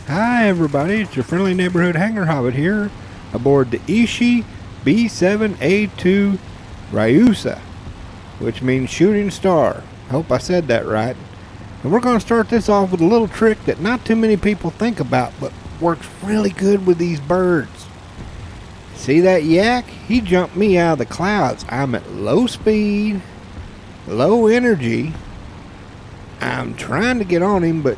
Hi everybody, it's your friendly neighborhood hanger hobbit here aboard the Ishi B7A2 Ryusa, which means shooting star. Hope I said that right. And we're going to start this off with a little trick that not too many people think about, but works really good with these birds. See that yak? He jumped me out of the clouds. I'm at low speed, low energy. I'm trying to get on him, but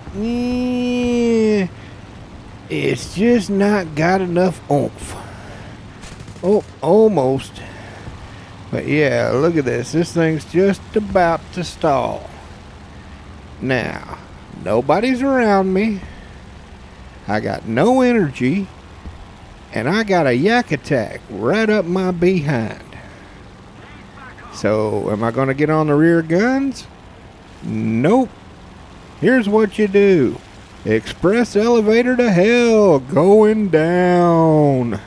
it's just not got enough oomph. Oh, almost. But yeah, look at this. This thing's just about to stall. Now, nobody's around me. I got no energy. And I got a yak attack right up my behind. So, am I going to get on the rear guns? Nope. Here's what you do. Express elevator to hell, going down.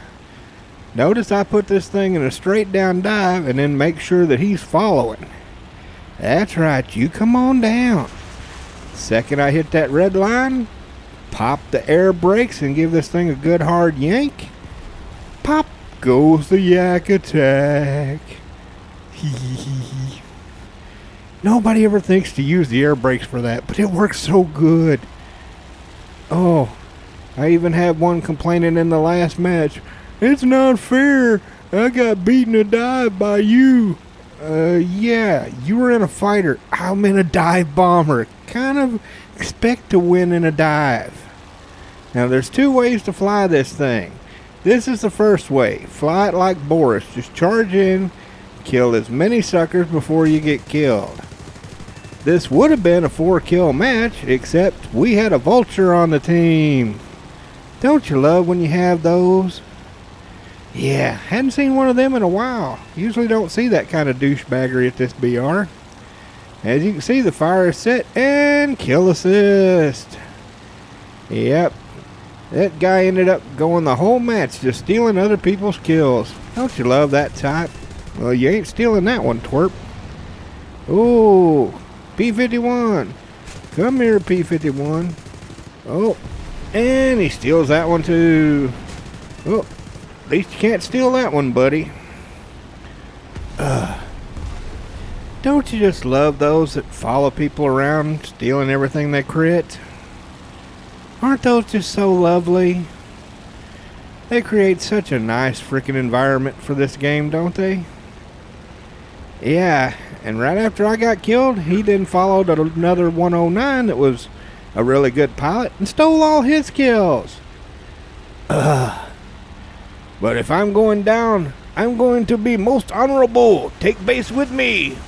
Notice I put this thing in a straight down dive and then make sure that he's following. That's right, you come on down. Second I hit that red line, pop the air brakes and give this thing a good hard yank. Pop goes the yak attack. Nobody ever thinks to use the air brakes for that, but it works so good. Oh, I even had one complaining in the last match. It's not fair. I got beaten a dive by you. Yeah, you were in a fighter. I'm in a dive bomber. Kind of expect to win in a dive. Now, there's two ways to fly this thing. This is the first way. Fly it like Boris. Just charge in, kill as many suckers before you get killed. This would have been a 4-kill match, except we had a vulture on the team. Don't you love when you have those? Yeah, hadn't seen one of them in a while. Usually don't see that kind of douchebaggery at this BR. As you can see, the fire is set and kill assist. Yep, that guy ended up going the whole match just stealing other people's kills. Don't you love that type? Well, you ain't stealing that one, twerp. Ooh. P51, come here, P51. Oh, and he steals that one too. Oh, at least you can't steal that one, buddy. Don't you just love those that follow people around, stealing everything they crit? Aren't those just so lovely? They create such a nice freaking environment for this game, don't they? Yeah. And right after I got killed, he then followed another 109 that was a really good pilot and stole all his kills. But if I'm going down, I'm going to be most honorable. Take base with me.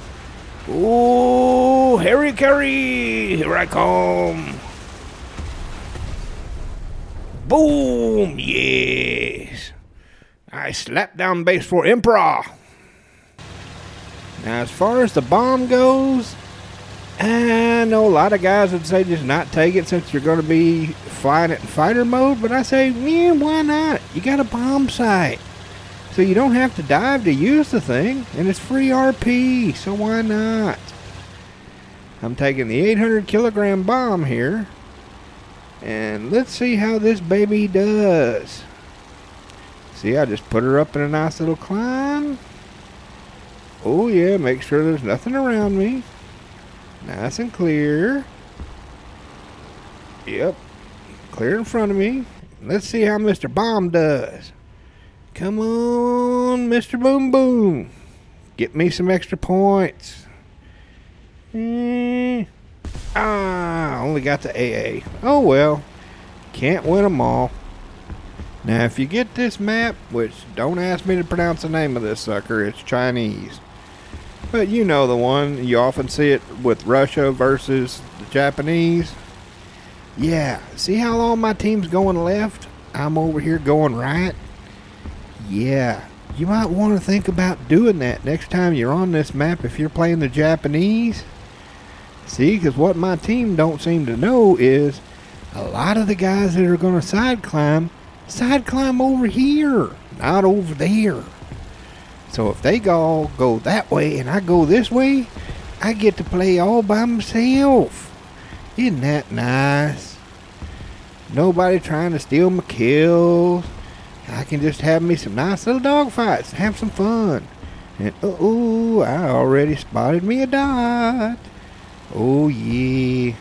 Oh, Harry Carey, here I come. Boom, yes. I slapped down base for Emperor. Now, as far as the bomb goes, I know a lot of guys would say just not take it since you're going to be flying it in fighter mode, but I say, yeah, why not? You got a bomb sight. So you don't have to dive to use the thing, and it's free RP, so why not? I'm taking the 800 kilogram bomb here, and let's see how this baby does. See, I just put her up in a nice little climb. Oh yeah, make sure there's nothing around me. Nice and clear. Yep, clear in front of me. Let's see how Mr. Bomb does. Come on, Mr. Boom Boom. Get me some extra points. Only got the AA. Oh well, can't win them all. Now if you get this map, which don't ask me to pronounce the name of this sucker, it's Chinese. But you know the one, you often see it with Russia versus the Japanese. Yeah, see how all my team's going left? I'm over here going right. Yeah, you might want to think about doing that next time you're on this map if you're playing the Japanese. See, because what my team don't seem to know is a lot of the guys that are going to side climb over here, not over there. So if they all go that way and I go this way, I get to play all by myself. Isn't that nice? Nobody trying to steal my kills. I can just have me some nice little dogfights and have some fun. And oh, I already spotted me a dot. Oh yeah.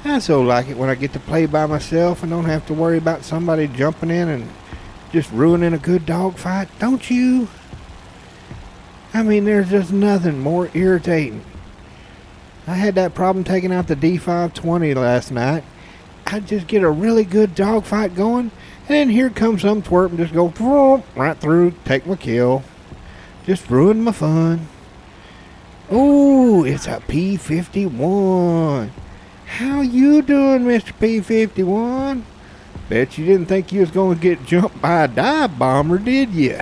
I so like it when I get to play by myself and don't have to worry about somebody jumping in and just ruining a good dogfight, don't you? I mean, there's just nothing more irritating. I had that problem taking out the D520 last night. I'd just get a really good dogfight going, and then here comes some twerp and just go right through, take my kill. Just ruin my fun. Oh, it's a P51. How you doing, Mr. P51? Bet you didn't think you was going to get jumped by a dive bomber, did you?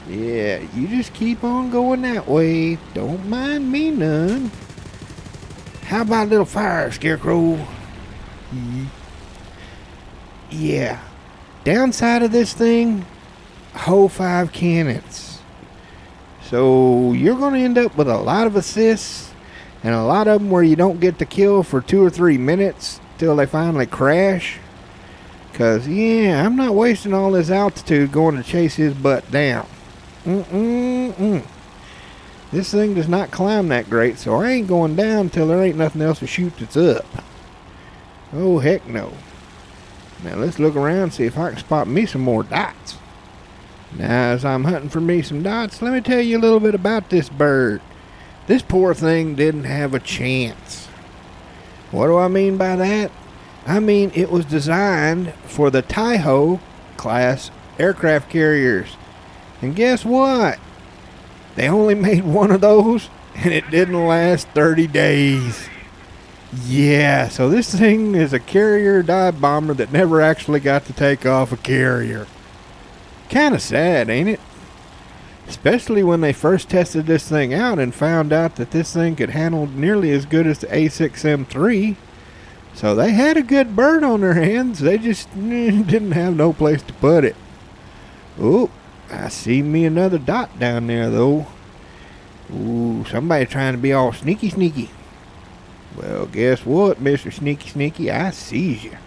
Yeah, you just keep on going that way. Don't mind me none. How about a little fire, Scarecrow? Yeah. Downside of this thing, whole 5 cannons. So you're going to end up with a lot of assists and a lot of them where you don't get the kill for 2 or 3 minutes till they finally crash. Because, yeah, I'm not wasting all this altitude going to chase his butt down. This thing does not climb that great, so I ain't going down until there ain't nothing else to shoot that's up. Oh, heck no. Now, let's look around and see if I can spot me some more dots. Now, as I'm hunting for me some dots, let me tell you a little bit about this bird. This poor thing didn't have a chance. What do I mean by that? I mean, it was designed for the Taiho class aircraft carriers. And guess what? They only made one of those, and it didn't last 30 days. Yeah, so this thing is a carrier dive bomber that never actually got to take off a carrier. Kind of sad, ain't it? Especially when they first tested this thing out and found out that this thing could handle nearly as good as the A6M3. So they had a good bird on their hands. They just didn't have no place to put it. Oh, I see me another dot down there though. Ooh, somebody trying to be all sneaky sneaky. Well, guess what, Mr. Sneaky Sneaky? I sees you.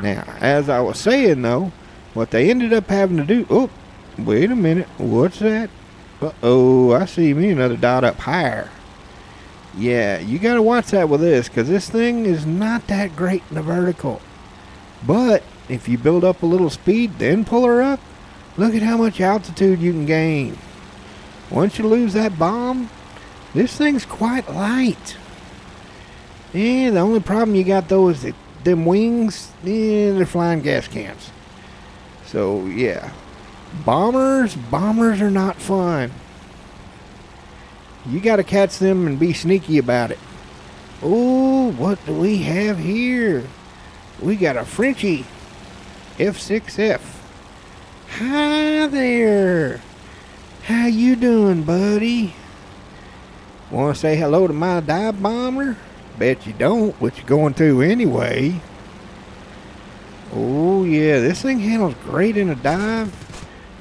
Now, as I was saying though, what they ended up having to do... Oh, wait a minute. What's that? Uh-oh, I see me another dot up higher. Yeah, you gotta watch that with this, because this thing is not that great in the vertical. But if you build up a little speed, then pull her up, look at how much altitude you can gain. Once you lose that bomb, this thing's quite light. Yeah, the only problem you got though is that them wings, they're flying gas cans. So yeah, bombers are not fun. You gotta catch them and be sneaky about it. Oh, what do we have here? We got a Frenchie F6F. Hi there. How you doing, buddy? Want to say hello to my dive bomber? Bet you don't, but you're going to anyway. Oh yeah, this thing handles great in a dive.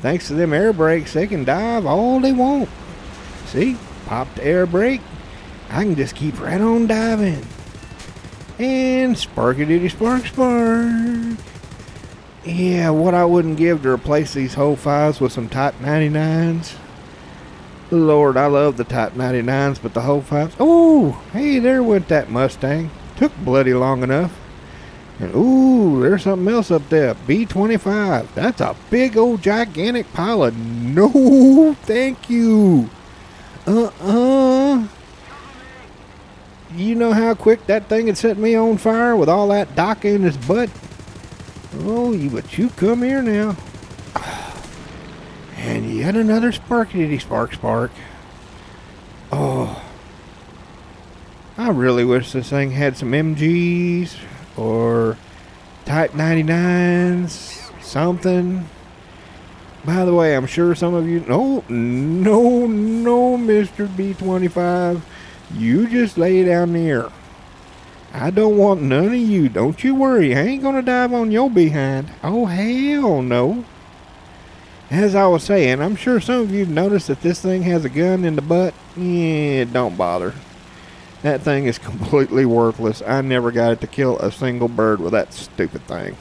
Thanks to them air brakes, they can dive all they want. See? Pop the air brake. I can just keep right on diving. And sparky-diddy spark spark. Yeah, what I wouldn't give to replace these whole 5s with some Type 99s. Lord, I love the Type 99s, but the whole 5s. Oh, hey, there went that Mustang. Took bloody long enough. And ooh, there's something else up there. B25. That's a big old gigantic pile of no thank you. You know how quick that thing had set me on fire with all that dock in his butt? Oh, but you come here now. And yet another sparky-diddy spark spark. Oh. I really wish this thing had some MGs or Type 99s, something. By the way, I'm sure some of you... No, Mr. B25. You just lay down there. I don't want none of you. Don't you worry. I ain't gonna dive on your behind. Oh, hell no. As I was saying, I'm sure some of you have noticed that this thing has a gun in the butt. Yeah, don't bother. That thing is completely worthless. I never got it to kill a single bird with that stupid thing.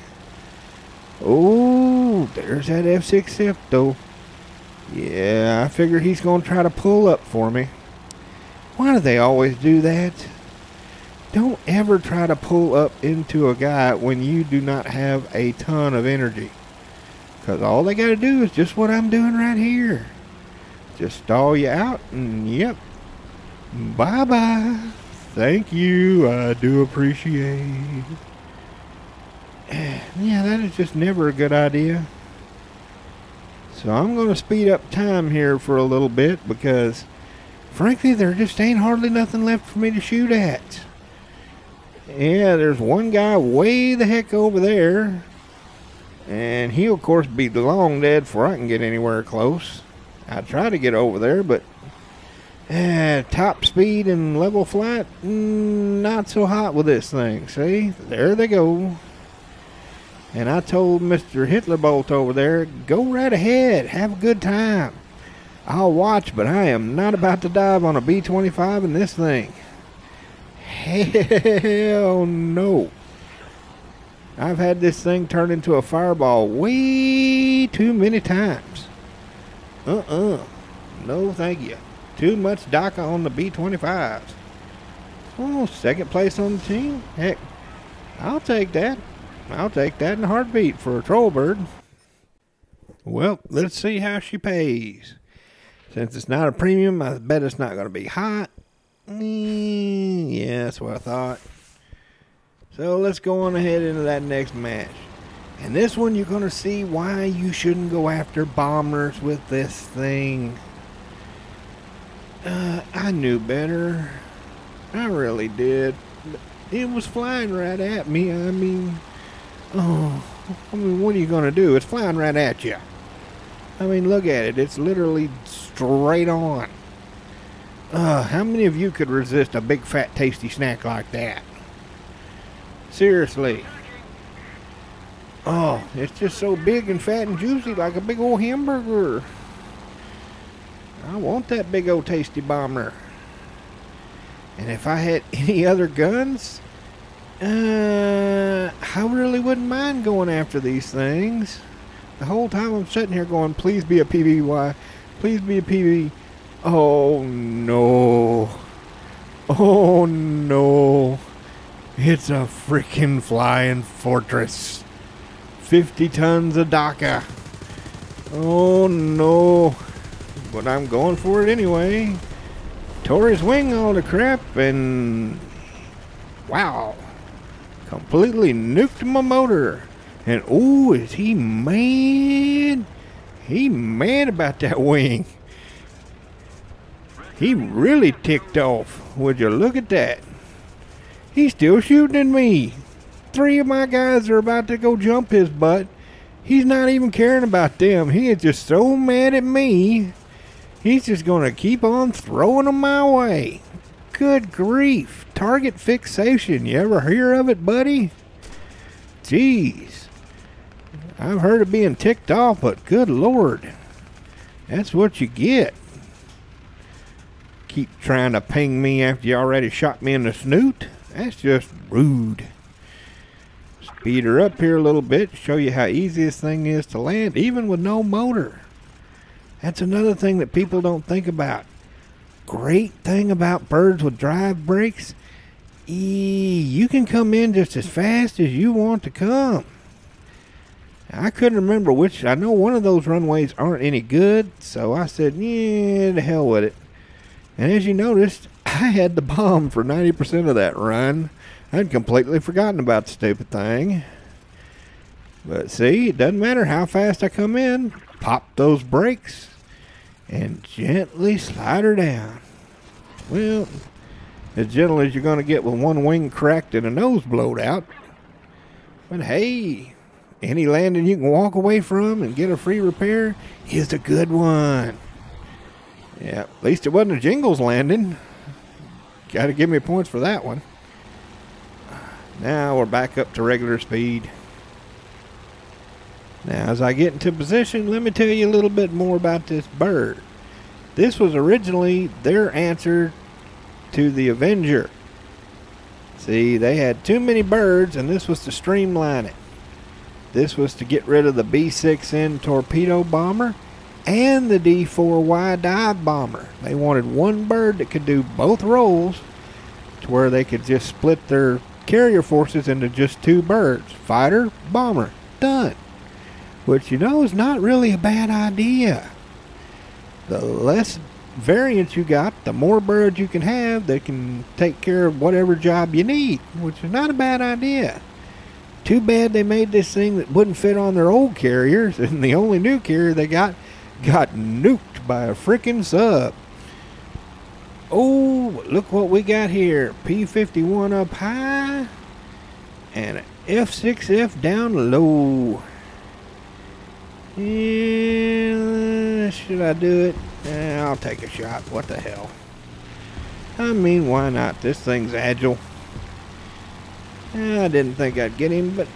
Oh, there's that F6 Septo. Yeah, I figure he's going to try to pull up for me. Why do they always do that? Don't ever try to pull up into a guy when you do not have a ton of energy. Because all they got to do is just what I'm doing right here. Just stall you out and yep. Bye-bye. Thank you. I do appreciate. Yeah, that is just never a good idea. So I'm going to speed up time here for a little bit because frankly there just ain't hardly nothing left for me to shoot at. Yeah, there's one guy way the heck over there. And he'll of course be long dead before I can get anywhere close. I try to get over there, but top speed and level flight, not so hot with this thing. See, there they go. And I told Mr. Hitlerbolt over there, go right ahead, have a good time. I'll watch, but I am not about to dive on a B-25 in this thing. Hell no. I've had this thing turn into a fireball way too many times. No thank you. Too much DACA on the B-25s. Oh, second place on the team? Heck, I'll take that. I'll take that in a heartbeat for a troll bird. Well, let's see how she pays. Since it's not a premium, I bet it's not going to be hot. Yeah, that's what I thought. So let's go on ahead into that next match. And this one you're going to see why you shouldn't go after bombers with this thing. I knew better. I really did. But it was flying right at me. I mean, what are you going to do? It's flying right at you. I mean, look at it. It's literally straight on. How many of you could resist a big, fat, tasty snack like that? Seriously. Oh, it's just so big and fat and juicy like a big old hamburger. I want that big old tasty bomber. And if I had any other guns, I really wouldn't mind going after these things. The whole time I'm sitting here going, please be a PBY. Please be a PB. Oh no. Oh no. It's a freaking flying fortress. 50 tons of DACA. Oh no. But I'm going for it anyway. Tore his wing all the crap and wow. Completely nuked my motor. And oh, is he mad? He mad about that wing. He really ticked off. Would you look at that? He's still shooting at me. 3 of my guys are about to go jump his butt. He's not even caring about them. He is just so mad at me. He's just going to keep on throwing them my way. Good grief. Target fixation. You ever hear of it, buddy? Jeez. I've heard of being ticked off, but good Lord, that's what you get. Keep trying to ping me after you already shot me in the snoot. That's just rude. Speed her up here a little bit, show you how easy this thing is to land, even with no motor. That's another thing that people don't think about. Great thing about birds with drive brakes, you can come in just as fast as you want to come. I couldn't remember which. I know one of those runways aren't any good, so I said, yeah, the hell with it. And as you noticed, I had the bomb for 90% of that run. I'd completely forgotten about the stupid thing. But see, it doesn't matter how fast I come in. Pop those brakes and gently slide her down. Well, as gentle as you're going to get with one wing cracked and a nose blowed out. But hey, any landing you can walk away from and get a free repair is a good one. Yeah, at least it wasn't a Jingles landing. Got to give me points for that one. Now we're back up to regular speed. Now as I get into position, let me tell you a little bit more about this bird. This was originally their answer to the Avenger. See, they had too many birds, and this was to streamline it. This was to get rid of the B7A2 torpedo bomber and the D4Y dive bomber. They wanted one bird that could do both roles, to where they could just split their carrier forces into just two birds. Fighter, bomber, done. Which, you know, is not really a bad idea. The less variants you got, the more birds you can have that can take care of whatever job you need, which is not a bad idea. Too bad they made this thing that wouldn't fit on their old carriers, and the only new carrier they got nuked by a frickin' sub. Oh, look what we got here. P-51 up high and an F6F down low. Yeah, should I do it? I'll take a shot. What the hell? I mean, why not? This thing's agile. I didn't think I'd get him, but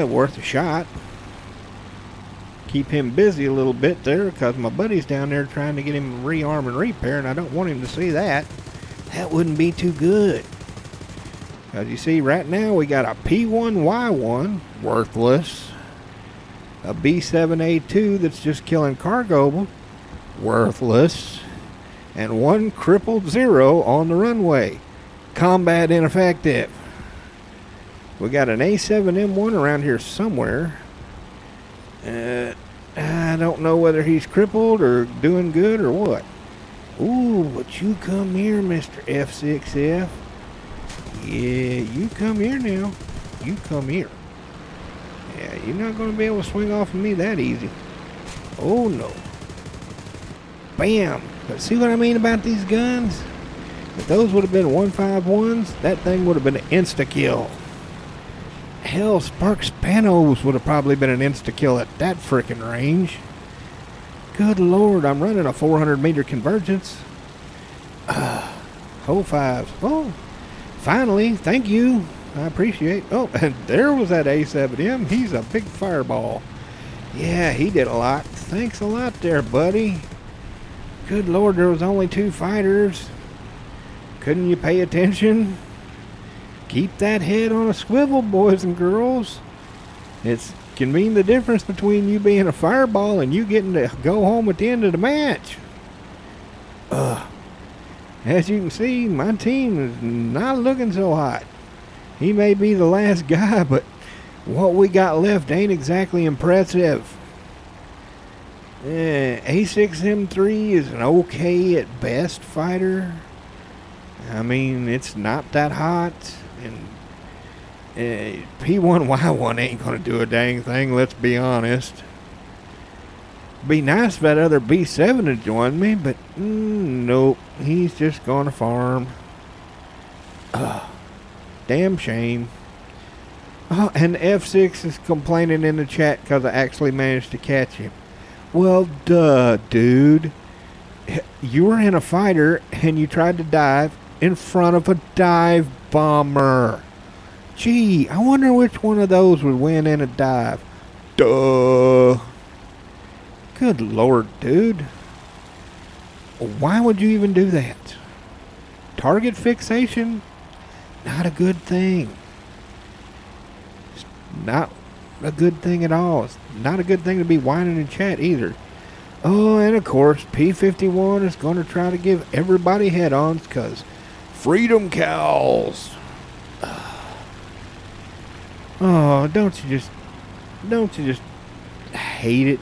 worth a shot. Keep him busy a little bit there, because my buddy's down there trying to get him rearm and repair, and I don't want him to see that. That wouldn't be too good. As you see, right now we got a P1Y1, worthless. A B7A2 that's just killing cargo, worthless. And one crippled zero on the runway, combat ineffective. We got an A7M1 around here somewhere. I don't know whether he's crippled or doing good or what. Ooh, but you come here, Mr. F6F. Yeah, you come here now. You come here. Yeah, you're not going to be able to swing off of me that easy. Oh, no. Bam. But see what I mean about these guns? If those would have been 151s, that thing would have been an insta-kill. Hell, Spark Spanos would have probably been an insta-kill at that frickin' range. Good Lord, I'm running a 400-meter convergence. Hole fives. Oh, finally, thank you. I appreciate. Oh, and there was that A7M. He's a big fireball. Yeah, he did a lot. Thanks a lot there, buddy. Good Lord, there was only two fighters. Couldn't you pay attention? Keep that head on a swivel, boys and girls. It can mean the difference between you being a fireball and you getting to go home at the end of the match. As you can see, my team is not looking so hot. He may be the last guy, but what we got left ain't exactly impressive. A6M3 is an okay at best fighter. I mean, it's not that hot. And P1Y1 ain't going to do a dang thing, let's be honest. Be nice if that other B7 had joined me, but nope. He's just going to farm. Damn shame. Oh, and F6 is complaining in the chat because I actually managed to catch him. Well, duh, dude. You were in a fighter and you tried to dive in front of a dive bomber. Gee, I wonder which one of those would win in a dive. Duh. Good Lord, dude. Why would you even do that? Target fixation? Not a good thing. It's not a good thing at all. It's not a good thing to be whining in chat either. Oh, and of course, P51 is going to try to give everybody head-ons because freedom cows. Oh, don't you just hate it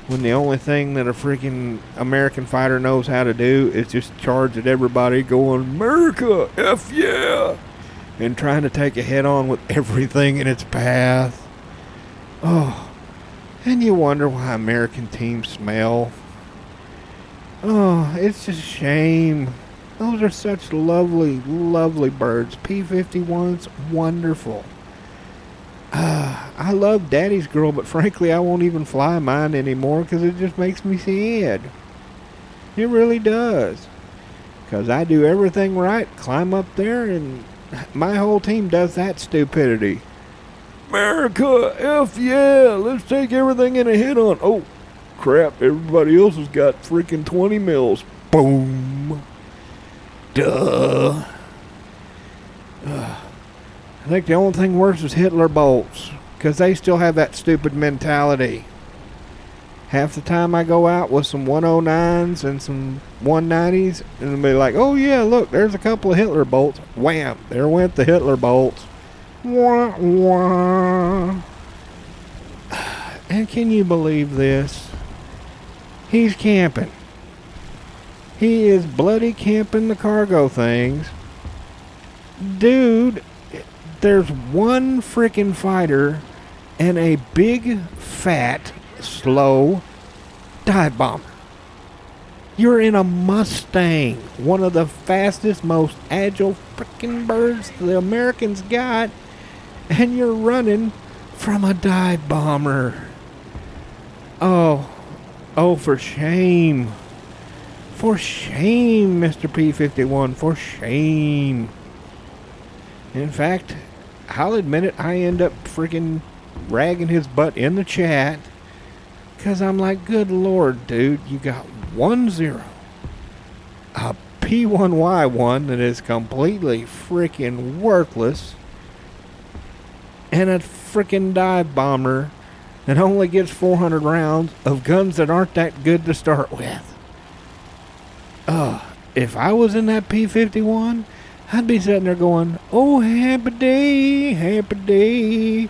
when the only thing that a freaking American fighter knows how to do is just charge at everybody going, America, F yeah, and trying to take a head-on with everything in its path. Oh. And you wonder why American teams smell. Oh, it's just a shame. Those are such lovely, lovely birds. P51's wonderful. I love Daddy's Girl, but frankly, I won't even fly mine anymore because it just makes me sad. It really does. Because I do everything right, climb up there, and my whole team does that stupidity. America, F yeah, let's take everything in a head-on. Oh, crap, everybody else has got freaking 20 mils. Boom. Duh. I think the only thing worse is Hitler bolts, because they still have that stupid mentality. Half the time I go out with some 109s and some 190s, and they'll be like, oh yeah, look, there's a couple of Hitler bolts. Wham, there went the Hitler bolts. Wah, wah. And can you believe this? He's camping. He is bloody camping the cargo things. Dude, there's one freaking fighter and a big, fat, slow dive bomber. You're in a Mustang, one of the fastest, most agile freaking birds the Americans got, and you're running from a dive bomber. Oh, for shame. For shame, Mr. P51, for shame. In fact, I'll admit it, I end up freaking ragging his butt in the chat, because I'm like, good Lord, dude, you got 1-0. A P1Y1 that is completely freaking worthless, and a freaking dive bomber that only gets 400 rounds of guns that aren't that good to start with. If I was in that P51, I'd be sitting there going, oh, happy day, happy day.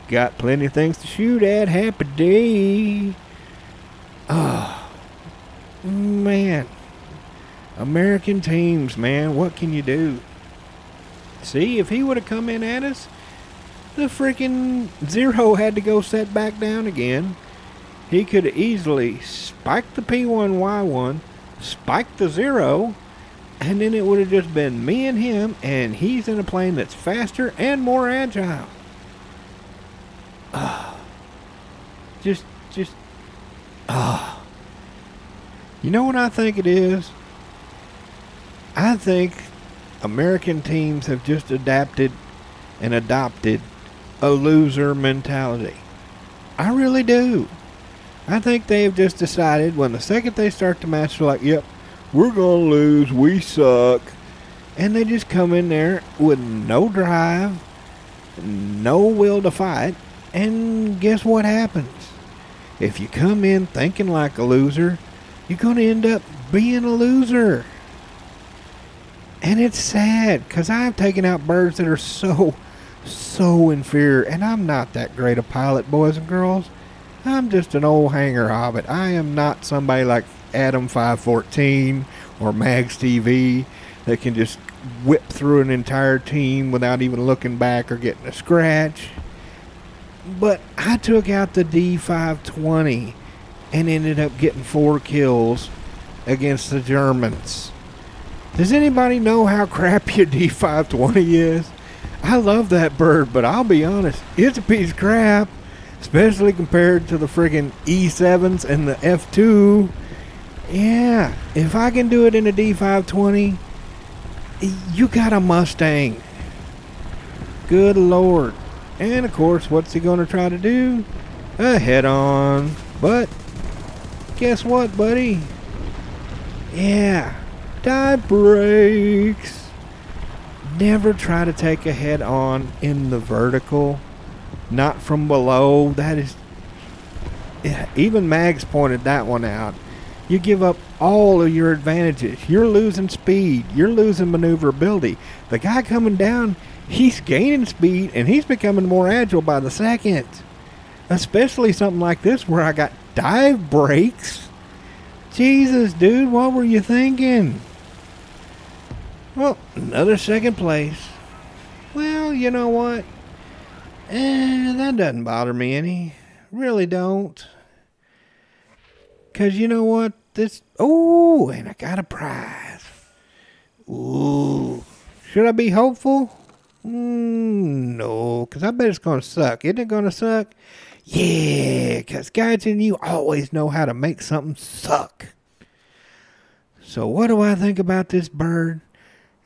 Got plenty of things to shoot at, happy day. Man. American teams, man, what can you do? See, if he would have come in at us, the freaking Zero had to go set back down again. He could have easily spiked the P1Y1, spiked the Zero, and then it would have just been me and him, and he's in a plane that's faster and more agile. You know what I think it is? I think American teams have just adopted a loser mentality. I really do. I think they've just decided when the second they start the match, they're like, yep, we're going to lose, we suck. And they just come in there with no drive, no will to fight, and guess what happens? If you come in thinking like a loser, you're going to end up being a loser. And it's sad, because I've taken out birds that are so inferior, and I'm not that great a pilot, boys and girls. I'm just an old hanger hobbit. I am not somebody like Adam 514 or Mags TV that can just whip through an entire team without even looking back or getting a scratch. But I took out the D520 and ended up getting 4 kills against the Germans. Does anybody know how crappy a D520 is? I love that bird, but I'll be honest, it's a piece of crap, especially compared to the friggin' E7s and the F2. Yeah, if I can do it in a D520, you got a Mustang. Good Lord. And of course, what's he going to try to do? a head-on. But guess what, buddy? Yeah, dive brakes. Never try to take a head-on in the vertical. Not from below. That is... Even Mags pointed that one out. You give up all of your advantages. You're losing speed. You're losing maneuverability. The guy coming down, he's gaining speed, and he's becoming more agile by the second. Especially something like this where I got dive brakes. Jesus, dude, what were you thinking? Well, another second place. Well, you know what? That doesn't bother me any. Really don't. Because you know what? Oh, and I got a prize. Ooh. Should I be hopeful? No, because I bet it's going to suck. Isn't it going to suck? Yeah, because guys and you always know how to make something suck. So what do I think about this bird?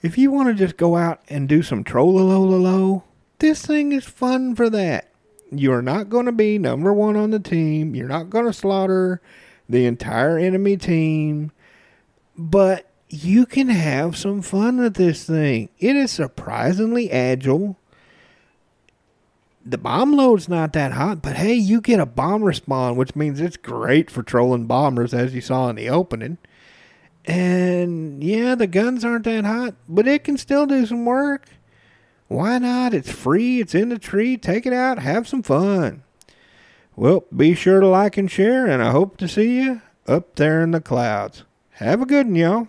If you want to just go out and do some troll-a-lo-la-lo, this thing is fun for that. You're not going to be number one on the team. You're not going to slaughter the entire enemy team. But you can have some fun with this thing. It is surprisingly agile. The bomb load's not that hot, but hey, you get a bomb respawn, which means it's great for trolling bombers, as you saw in the opening. And yeah, the guns aren't that hot, but it can still do some work. Why not? It's free. It's in the tree. Take it out. Have some fun. Well, be sure to like and share, and I hope to see you up there in the clouds. Have a good one, y'all.